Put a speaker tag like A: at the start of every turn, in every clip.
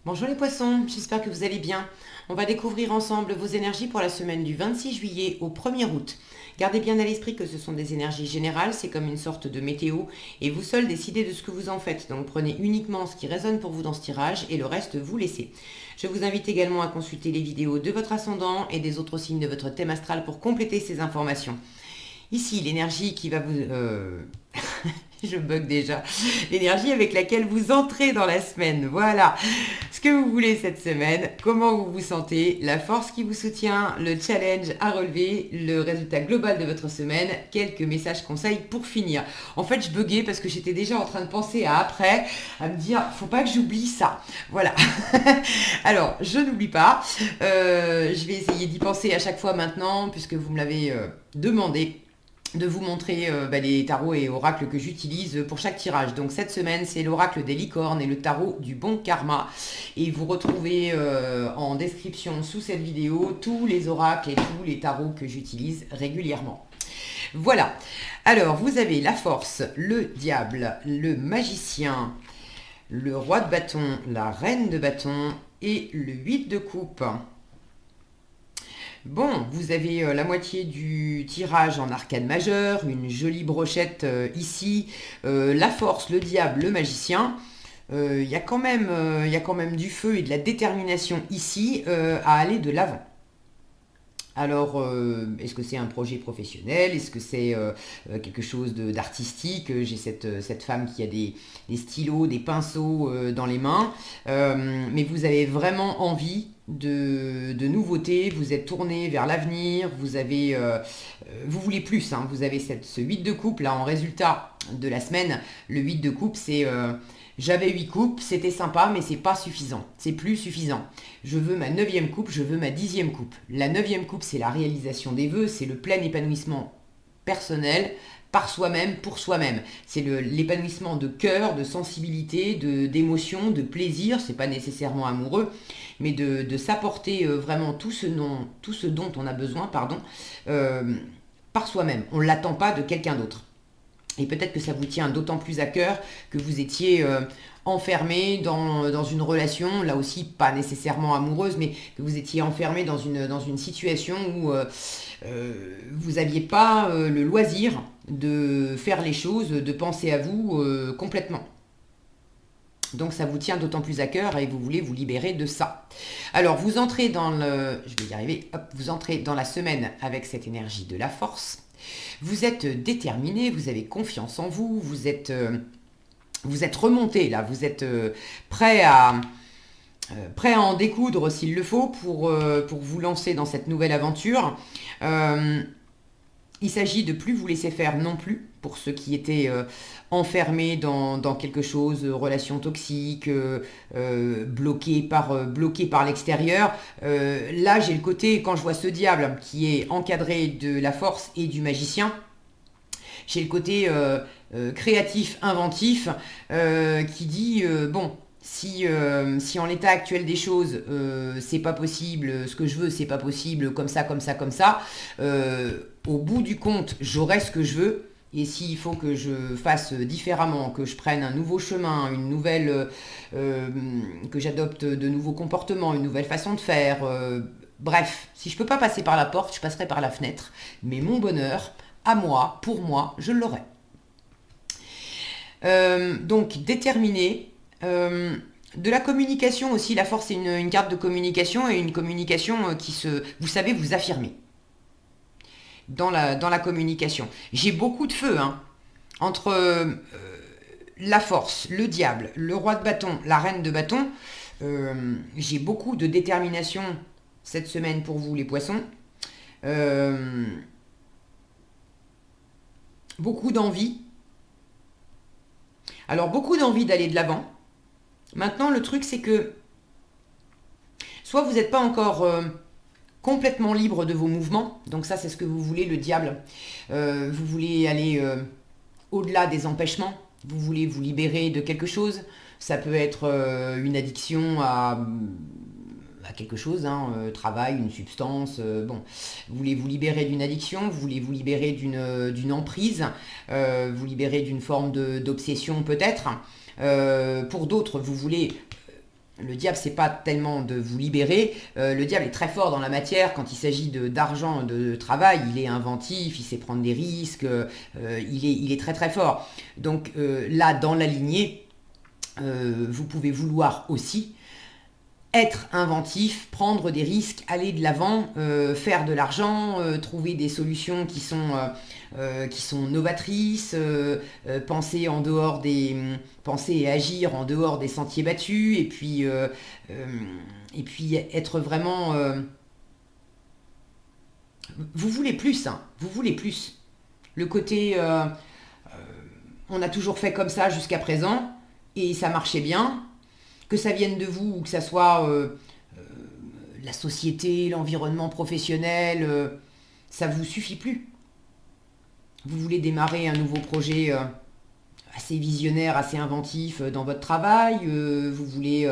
A: Bonjour les poissons, j'espère que vous allez bien. On va découvrir ensemble vos énergies pour la semaine du 26 juillet au 1er août. Gardez bien à l'esprit que ce sont des énergies générales, c'est comme une sorte de météo et vous seuls décidez de ce que vous en faites. Donc prenez uniquement ce qui résonne pour vous dans ce tirage et le reste vous laissez. Je vous invite également à consulter les vidéos de votre ascendant et des autres signes de votre thème astral pour compléter ces informations. Ici, l'énergie qui va vous... Je bug déjà. L'énergie avec laquelle vous entrez dans la semaine. Voilà. Ce que vous voulez cette semaine, comment vous vous sentez, la force qui vous soutient, le challenge à relever, le résultat global de votre semaine, quelques messages conseils pour finir. En fait, je buguais parce que j'étais déjà en train de penser à après, à me dire, faut pas que j'oublie ça. Voilà. Alors, je n'oublie pas. Je vais essayer d'y penser à chaque fois maintenant, puisque vous me l'avez demandé de vous montrer les tarots et oracles que j'utilise pour chaque tirage. Donc cette semaine, c'est l'oracle des licornes et le tarot du bon karma. Et vous retrouvez en description sous cette vidéo tous les oracles et tous les tarots que j'utilise régulièrement. Voilà. Alors, vous avez la force, le diable, le magicien, le roi de bâton, la reine de bâton et le 8 de coupe. Bon, vous avez la moitié du tirage en arcane majeur, une jolie brochette ici, la force, le diable, le magicien. Il y a quand même du feu et de la détermination ici à aller de l'avant. Alors, est-ce que c'est un projet professionnel? Est-ce que c'est quelque chose d'artistique? J'ai cette femme qui a des stylos, des pinceaux dans les mains. Mais vous avez vraiment envie de nouveautés, vous êtes tourné vers l'avenir, vous voulez plus, hein. Vous avez ce 8 de coupe là en résultat de la semaine. Le 8 de coupe, c'est... j'avais 8 coupes, c'était sympa, mais c'est pas suffisant. C'est plus suffisant. Je veux ma 9e coupe, je veux ma 10e coupe. La 9e coupe, c'est la réalisation des vœux, c'est le plein épanouissement personnel, par soi-même, pour soi-même. C'est l'épanouissement de cœur, de sensibilité, d'émotion, de plaisir. C'est pas nécessairement amoureux, mais de s'apporter vraiment tout ce dont on a besoin, par soi-même. On ne l'attend pas de quelqu'un d'autre. Et peut-être que ça vous tient d'autant plus à cœur que vous étiez enfermé dans une relation, là aussi pas nécessairement amoureuse, mais que vous étiez enfermé dans une situation où vous n'aviez pas le loisir de faire les choses, de penser à vous complètement. Donc ça vous tient d'autant plus à cœur et vous voulez vous libérer de ça. Alors vous entrez je vais y arriver, hop, vous entrez dans la semaine avec cette énergie de la force. Vous êtes déterminé, vous avez confiance en vous, vous êtes remonté là, vous êtes prêt à en découdre s'il le faut pour vous lancer dans cette nouvelle aventure. Il s'agit de plus vous laisser faire non plus pour ceux qui étaient enfermés dans quelque chose, relation toxique, bloqués par l'extérieur. Là, j'ai le côté, quand je vois ce diable qui est encadré de la force et du magicien, j'ai le côté créatif, inventif, qui dit, bon, si en l'état actuel des choses, c'est pas possible, ce que je veux, c'est pas possible, comme ça, comme ça, comme ça, au bout du compte, j'aurai ce que je veux. Et s'il faut que je fasse différemment, que je prenne un nouveau chemin, que j'adopte de nouveaux comportements, une nouvelle façon de faire, bref, si je peux pas passer par la porte, je passerai par la fenêtre. Mais mon bonheur, à moi, pour moi, je l'aurai. Donc déterminé. De la communication aussi, la force c'est une carte de communication et une communication vous savez, vous affirmer dans la communication. J'ai beaucoup de feu, hein, entre la force, le diable, le roi de bâton, la reine de bâton. J'ai beaucoup de détermination cette semaine pour vous les poissons. Beaucoup d'envie. Alors beaucoup d'envie d'aller de l'avant. Maintenant, le truc, c'est que soit vous n'êtes pas encore complètement libre de vos mouvements, donc ça, c'est ce que vous voulez, le diable. Vous voulez aller au-delà des empêchements, vous voulez vous libérer de quelque chose. Ça peut être une addiction à quelque chose, hein, travail, une substance, bon. Vous voulez vous libérer d'une addiction, vous voulez vous libérer d'une emprise, vous libérer d'une forme d'obsession peut-être. Pour d'autres, vous voulez le diable, c'est pas tellement de vous libérer. Le diable est très fort dans la matière. Quand il s'agit d'argent, de travail, il est inventif, il sait prendre des risques, il est très très fort. Donc là, dans la lignée, vous pouvez vouloir aussi être inventif, prendre des risques, aller de l'avant, faire de l'argent, trouver des solutions qui sont novatrices, penser et agir en dehors des sentiers battus, et puis être vraiment... vous voulez plus, hein, vous voulez plus. Le côté, on a toujours fait comme ça jusqu'à présent, et ça marchait bien, que ça vienne de vous ou que ça soit la société, l'environnement professionnel, ça vous suffit plus. Vous voulez démarrer un nouveau projet assez visionnaire, assez inventif dans votre travail, vous voulez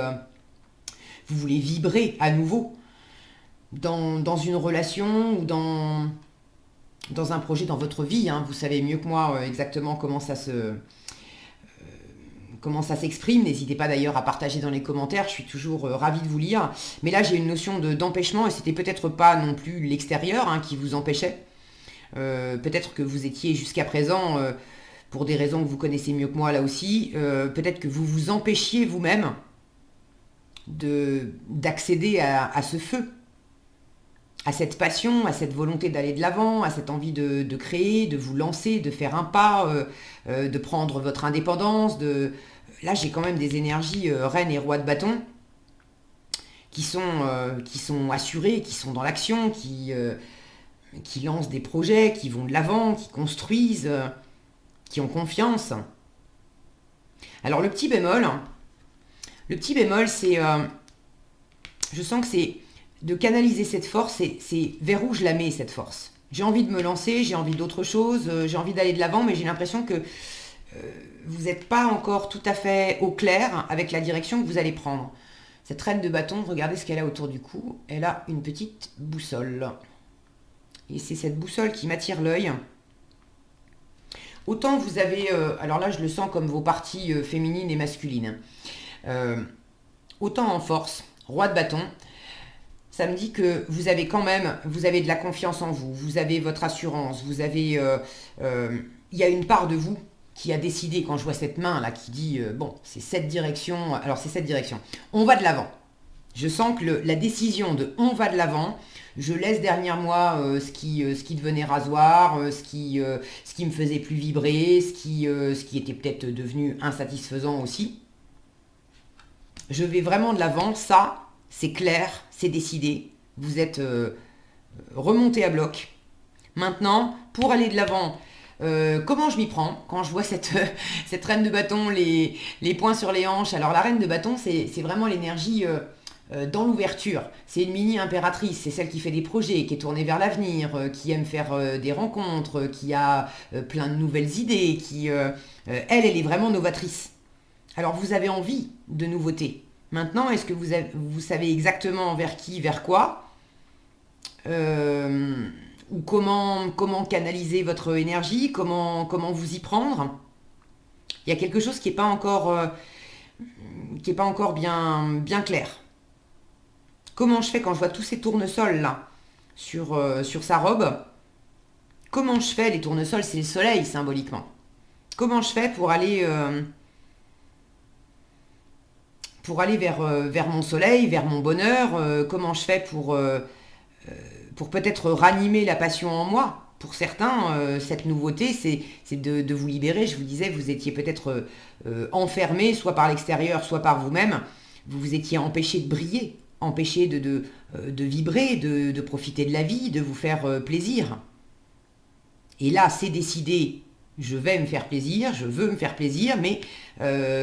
A: vibrer à nouveau dans une relation ou dans un projet dans votre vie. Hein. Vous savez mieux que moi exactement comment ça s'exprime. N'hésitez pas d'ailleurs à partager dans les commentaires, je suis toujours ravie de vous lire. Mais là, j'ai une notion d'empêchement et c'était peut-être pas non plus l'extérieur hein, qui vous empêchait. Peut-être que vous étiez jusqu'à présent, pour des raisons que vous connaissez mieux que moi là aussi, peut-être que vous vous empêchiez vous-même d'accéder à ce feu, à cette passion, à cette volonté d'aller de l'avant, à cette envie de créer, de vous lancer, de faire un pas, de prendre votre indépendance. Là, j'ai quand même des énergies reine et roi de bâton qui sont assurées, qui sont dans l'action, qui lancent des projets, qui vont de l'avant, qui construisent, qui ont confiance. Alors le petit bémol, c'est, je sens que c'est de canaliser cette force, c'est vers où je la mets cette force. J'ai envie de me lancer, j'ai envie d'autre chose, j'ai envie d'aller de l'avant, mais j'ai l'impression que vous n'êtes pas encore tout à fait au clair avec la direction que vous allez prendre. Cette reine de bâton, regardez ce qu'elle a autour du cou, elle a une petite boussole. Et c'est cette boussole qui m'attire l'œil. Autant vous avez, alors là je le sens comme vos parties féminines et masculines, autant en force, roi de bâton, ça me dit que vous avez quand même, vous avez de la confiance en vous, vous avez votre assurance, vous avez, il y a une part de vous qui a décidé, quand je vois cette main là qui dit, bon c'est cette direction, alors c'est cette direction, on va de l'avant. Je sens que la décision de on va de l'avant, je laisse derrière moi ce qui devenait rasoir, ce qui me faisait plus vibrer, ce qui était peut-être devenu insatisfaisant aussi. Je vais vraiment de l'avant, ça, c'est clair, c'est décidé. Vous êtes remonté à bloc. Maintenant, pour aller de l'avant, comment je m'y prends quand je vois cette reine de bâton, les poings sur les hanches. Alors la reine de bâton, c'est vraiment l'énergie... dans l'ouverture, c'est une mini impératrice, c'est celle qui fait des projets, qui est tournée vers l'avenir, qui aime faire des rencontres, qui a plein de nouvelles idées, elle est vraiment novatrice. Alors vous avez envie de nouveautés. Maintenant, est-ce que vous savez exactement vers qui, vers quoi ou comment canaliser votre énergie, comment vous y prendre? Il y a quelque chose qui n'est pas encore bien clair. Comment je fais quand je vois tous ces tournesols là sur sa robe? Comment je fais? Les tournesols, c'est le soleil symboliquement. Comment je fais pour aller vers mon soleil, vers mon bonheur? Comment je fais pour peut-être ranimer la passion en moi? Pour certains, cette nouveauté, c'est de vous libérer. Je vous disais, vous étiez peut-être enfermé, soit par l'extérieur, soit par vous-même. Vous vous étiez empêché de briller, empêcher de vibrer, de profiter de la vie, de vous faire plaisir. Et là, c'est décidé, je vais me faire plaisir, je veux me faire plaisir, mais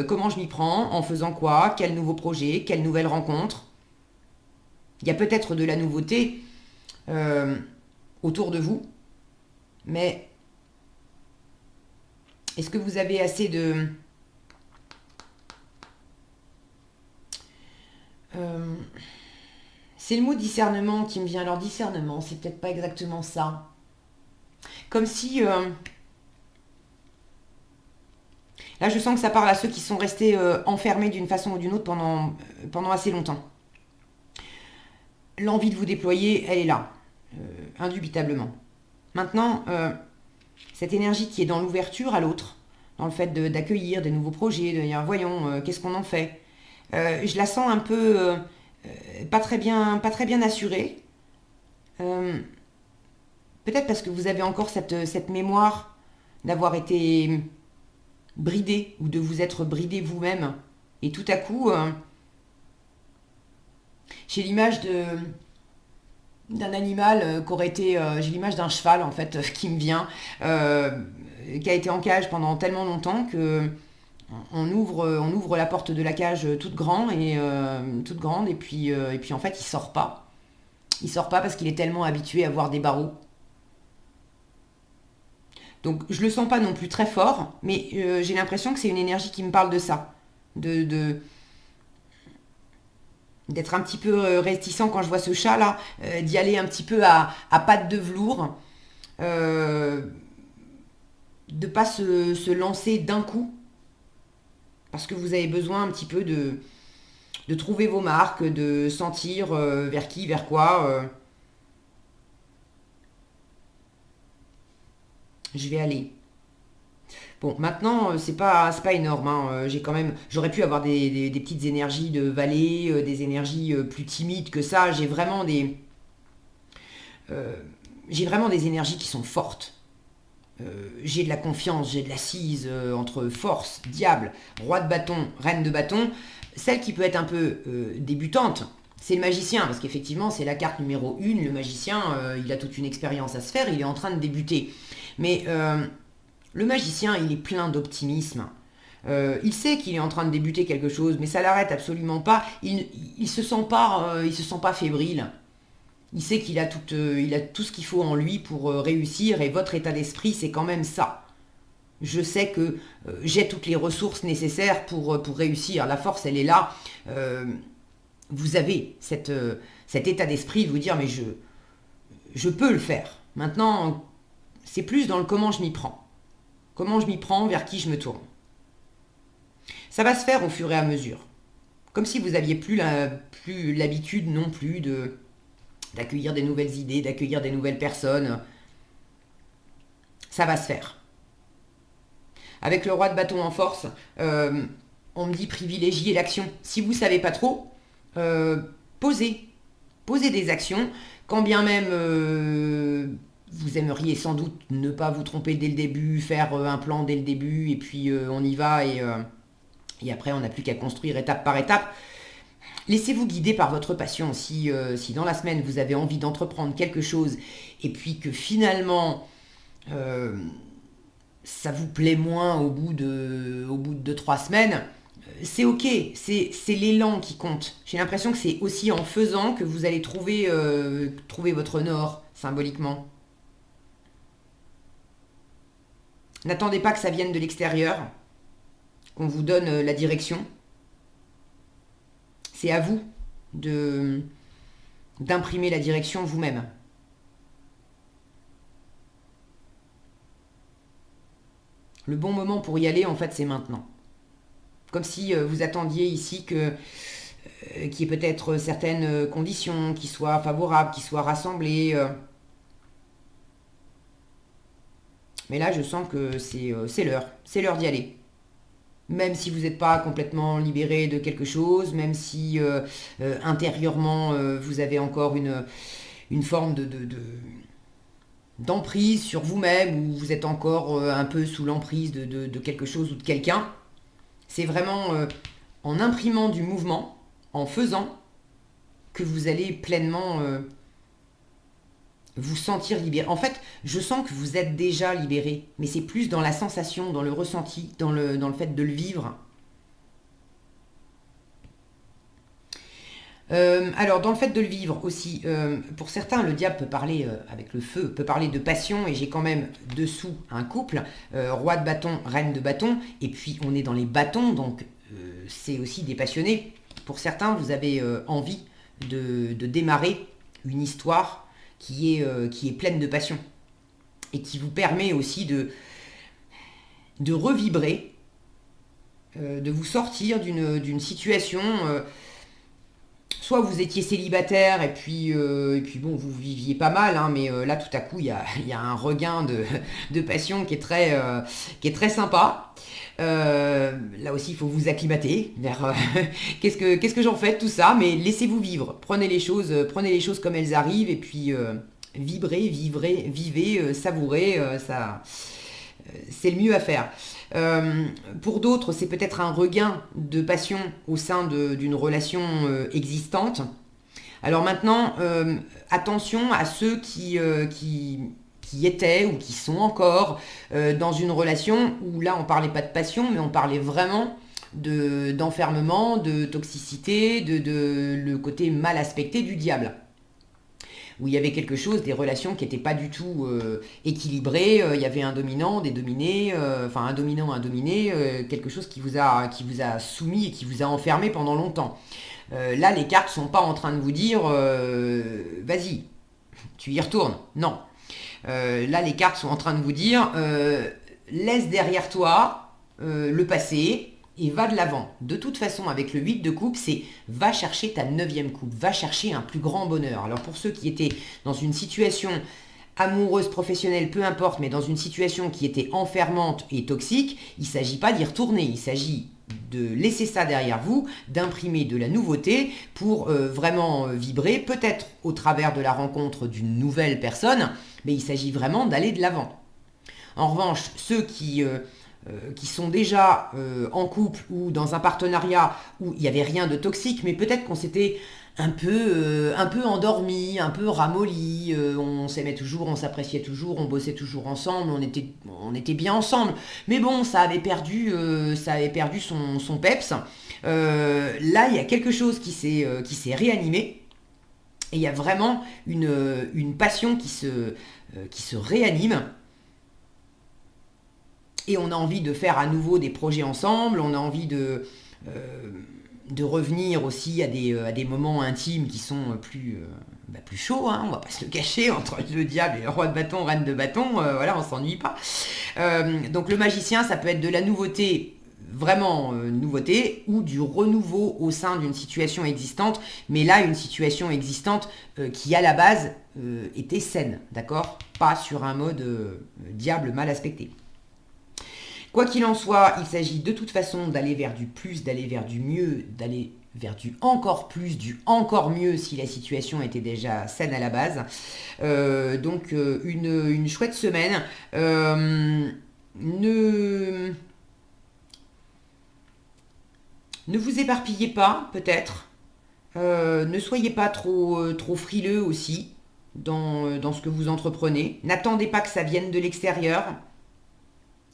A: comment je m'y prends? En faisant quoi? Quel nouveau projet? Quelle nouvelle rencontre? Il y a peut-être de la nouveauté autour de vous, mais est-ce que vous avez assez de... c'est le mot discernement qui me vient. Alors discernement, c'est peut-être pas exactement ça. Comme si Là, je sens que ça parle à ceux qui sont restés enfermés d'une façon ou d'une autre pendant assez longtemps. L'envie de vous déployer, elle est là, indubitablement. Maintenant, cette énergie qui est dans l'ouverture à l'autre, dans le fait d'accueillir des nouveaux projets, de dire voyons, qu'est-ce qu'on en fait, je la sens un peu pas très bien assurée. Peut-être parce que vous avez encore cette mémoire d'avoir été bridé ou de vous être bridé vous-même. Et tout à coup, j'ai l'image d'un animal qui aurait été... j'ai l'image d'un cheval, en fait, qui me vient, qui a été en cage pendant tellement longtemps que on ouvre la porte de la cage toute grande et puis en fait, il sort pas. Il sort pas parce qu'il est tellement habitué à voir des barreaux. Donc je le sens pas non plus très fort, mais j'ai l'impression que c'est une énergie qui me parle de ça. De, d'être un petit peu réticent quand je vois ce chat là, d'y aller un petit peu à pattes de velours, euh, de pas se lancer d'un coup, parce que vous avez besoin un petit peu de trouver vos marques, de sentir vers qui, vers quoi. Je vais aller. Bon, maintenant, c'est pas énorme, hein. J'ai quand même, j'aurais pu avoir des petites énergies de vallée, des énergies plus timides que ça. Euh, j'ai vraiment des énergies qui sont fortes. J'ai de la confiance, j'ai de l'assise entre force, diable, roi de bâton, reine de bâton. Celle qui peut être un peu débutante, c'est le magicien, parce qu'effectivement, c'est la carte numéro 1. Le magicien, il a toute une expérience à se faire, il est en train de débuter. Mais le magicien, il est plein d'optimisme. Il sait qu'il est en train de débuter quelque chose, mais ça l'arrête absolument pas. Il se sent pas fébrile. Il sait il a tout ce qu'il faut en lui pour réussir, et votre état d'esprit, c'est quand même ça. Je sais que j'ai toutes les ressources nécessaires pour réussir. La force, elle est là. Euh, vous avez cet état d'esprit de vous dire, mais je peux le faire. Maintenant, c'est plus dans le comment je m'y prends. Comment je m'y prends, vers qui je me tourne. Ça va se faire au fur et à mesure. Comme si vous aviez plus l'habitude non plus d'accueillir des nouvelles idées, d'accueillir des nouvelles personnes. Ça va se faire. Avec le roi de bâton en force, on me dit privilégier l'action. Si vous ne savez pas trop, posez. Posez des actions, quand bien même vous aimeriez sans doute ne pas vous tromper dès le début, faire un plan dès le début, et puis on y va, et après on n'a plus qu'à construire étape par étape. Laissez-vous guider par votre passion. Si dans la semaine vous avez envie d'entreprendre quelque chose, et puis que finalement euh, ça vous plaît moins au bout de 2, 3 semaines, c'est ok, c'est l'élan qui compte. J'ai l'impression que c'est aussi en faisant que vous allez trouver votre nord, symboliquement. N'attendez pas que ça vienne de l'extérieur, qu'on vous donne la direction. C'est à vous de d'imprimer la direction vous-même. Le bon moment pour y aller, en fait, c'est maintenant. Comme si vous attendiez ici qu'il y ait peut-être certaines conditions qui soient favorables, qui soient rassemblées. Mais là, je sens que c'est l'heure. C'est l'heure d'y aller. Même si vous n'êtes pas complètement libéré de quelque chose, même si intérieurement vous avez encore une forme d'emprise sur vous-même, ou vous êtes encore un peu sous l'emprise de quelque chose ou de quelqu'un. C'est vraiment en imprimant du mouvement, en faisant, que vous allez pleinement vous sentir libéré. En fait, je sens que vous êtes déjà libéré, mais c'est plus dans la sensation, dans le ressenti, dans le fait de le vivre. Alors, dans le fait de le vivre aussi, pour certains, le diable peut parler avec le feu, peut parler de passion, et j'ai quand même dessous un couple, roi de bâton, reine de bâton, et puis on est dans les bâtons, donc c'est aussi des passionnés. Pour certains, vous avez envie de démarrer une histoire qui est pleine de passion, et qui vous permet aussi de revibrer de vous sortir d'une situation. Soit vous étiez célibataire et puis bon, vous viviez pas mal, hein, mais là tout à coup il y a un regain de passion qui est très sympa. Là aussi il faut vous acclimater vers qu'est-ce que j'en fais de tout ça, mais laissez-vous vivre, prenez les choses comme elles arrivent et puis vivez, savourez, ça c'est le mieux à faire. Pour d'autres, c'est peut-être un regain de passion au sein d'une relation existante. Alors maintenant, attention à ceux qui étaient ou qui sont encore dans une relation où là on parlait pas de passion, mais on parlait vraiment d'enfermement, de toxicité, de le côté mal aspecté du diable où il y avait quelque chose, des relations qui n'étaient pas du tout équilibrées, il y avait un dominant, des dominés, enfin un dominant, un dominé, quelque chose qui vous a soumis et qui vous a enfermé pendant longtemps. Là, les cartes sont pas en train de vous dire vas-y, tu y retournes. Non. Là, les cartes sont en train de vous dire laisse derrière toi le passé, et va de l'avant. De toute façon, avec le 8 de coupe, c'est va chercher ta 9e coupe, va chercher un plus grand bonheur. Alors pour ceux qui étaient dans une situation amoureuse, professionnelle, peu importe, mais dans une situation qui était enfermante et toxique, il ne s'agit pas d'y retourner, il s'agit de laisser ça derrière vous, d'imprimer de la nouveauté pour vraiment vibrer, peut-être au travers de la rencontre d'une nouvelle personne, mais il s'agit vraiment d'aller de l'avant. En revanche, ceux qui sont déjà en couple ou dans un partenariat où il n'y avait rien de toxique, mais peut-être qu'on s'était un peu endormi, un peu ramolli, on s'aimait toujours, on s'appréciait toujours, on bossait toujours ensemble, on était bien ensemble. Mais bon, ça avait perdu son peps. Là, il y a quelque chose qui s'est réanimé. Et il y a vraiment une passion qui se réanime. Et on a envie de faire à nouveau des projets ensemble, on a envie de revenir aussi à des moments intimes qui sont plus chauds, hein, on va pas se le cacher, entre le diable et le roi de bâton, reine de bâton, voilà, on s'ennuie pas. Donc le magicien, ça peut être de la nouveauté, vraiment nouveauté, ou du renouveau au sein d'une situation existante, mais là une situation existante qui à la base était saine, d'accord? Pas sur un mode diable mal aspecté. Quoi qu'il en soit, il s'agit de toute façon d'aller vers du plus, d'aller vers du mieux, d'aller vers du encore plus, du encore mieux si la situation était déjà saine à la base. Donc une chouette semaine. Ne vous éparpillez pas, peut-être. Ne soyez pas trop frileux aussi dans ce que vous entreprenez. N'attendez pas que ça vienne de l'extérieur.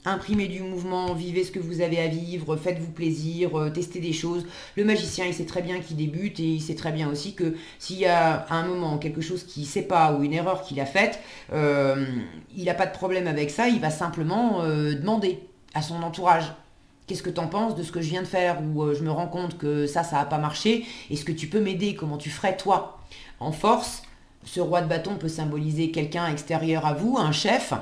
A: Imprimez du mouvement, vivez ce que vous avez à vivre, faites-vous plaisir, testez des choses. Le magicien, il sait très bien qu'il débute et il sait très bien aussi que s'il y a à un moment quelque chose qu'il ne sait pas ou une erreur qu'il a faite, il n'a pas de problème avec ça, il va simplement demander à son entourage. Qu'est-ce que t'en penses de ce que je viens de faire? Ou je me rends compte que ça n'a pas marché. Est-ce que tu peux m'aider? Comment tu ferais toi? En force, ce roi de bâton peut symboliser quelqu'un extérieur à vous, un chef.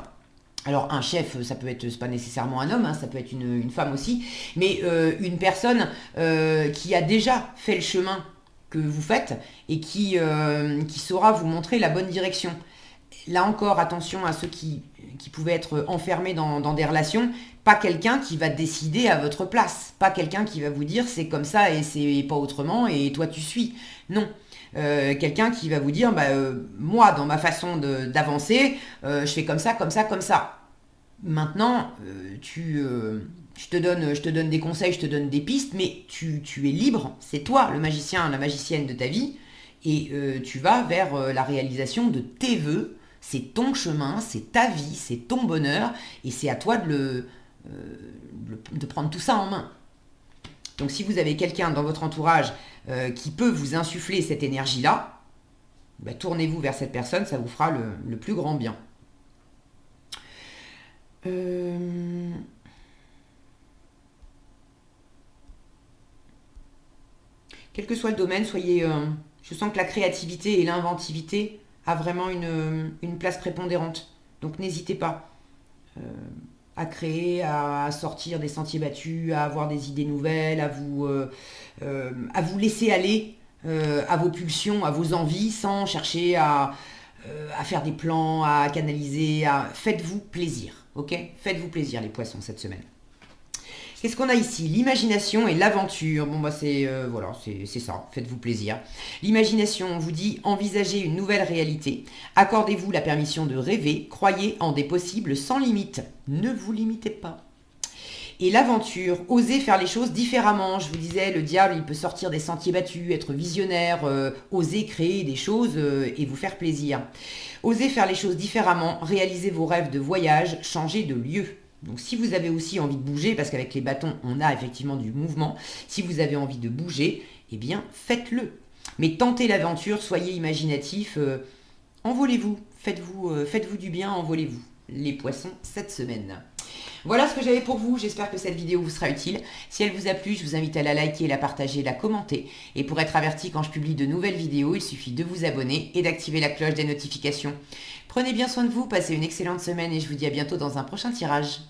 A: Alors un chef, ça peut être, c'est pas nécessairement un homme, hein, ça peut être une femme aussi, mais une personne qui a déjà fait le chemin que vous faites et qui saura vous montrer la bonne direction. Là encore, attention à ceux qui pouvaient être enfermés dans des relations, pas quelqu'un qui va décider à votre place, pas quelqu'un qui va vous dire c'est comme ça et c'est pas autrement et toi tu suis. Non. Quelqu'un qui va vous dire moi dans ma façon d'avancer je fais comme ça, comme ça, comme ça. Maintenant je te donne des conseils, je te donne des pistes, mais tu es libre, c'est toi le magicien, la magicienne de ta vie et tu vas vers la réalisation de tes vœux. C'est ton chemin, c'est ta vie, c'est ton bonheur et c'est à toi de prendre tout ça en main. Donc si vous avez quelqu'un dans votre entourage qui peut vous insuffler cette énergie-là, tournez-vous vers cette personne, ça vous fera le plus grand bien. Quel que soit le domaine, je sens que la créativité et l'inventivité a vraiment une place prépondérante. Donc n'hésitez pas. à créer, à sortir des sentiers battus, à avoir des idées nouvelles, à vous laisser aller à vos pulsions, à vos envies, sans chercher à faire des plans, à canaliser. Faites-vous plaisir, ok? Faites-vous plaisir les poissons cette semaine. Qu'est-ce qu'on a ici? L'imagination et l'aventure. Bon, bah voilà, c'est ça, faites-vous plaisir. L'imagination, on vous dit envisagez une nouvelle réalité. Accordez-vous la permission de rêver. Croyez en des possibles sans limite. Ne vous limitez pas. Et l'aventure, osez faire les choses différemment. Je vous disais, le diable, il peut sortir des sentiers battus, être visionnaire, oser créer des choses et vous faire plaisir. Osez faire les choses différemment, réaliser vos rêves de voyage, changer de lieu. Donc si vous avez aussi envie de bouger, parce qu'avec les bâtons, on a effectivement du mouvement, si vous avez envie de bouger, eh bien faites-le. Mais tentez l'aventure, soyez imaginatif, envolez-vous, faites-vous du bien, envolez-vous. Les poissons cette semaine. Voilà ce que j'avais pour vous, j'espère que cette vidéo vous sera utile. Si elle vous a plu, je vous invite à la liker, la partager, la commenter. Et pour être averti quand je publie de nouvelles vidéos, il suffit de vous abonner et d'activer la cloche des notifications. Prenez bien soin de vous, passez une excellente semaine et je vous dis à bientôt dans un prochain tirage.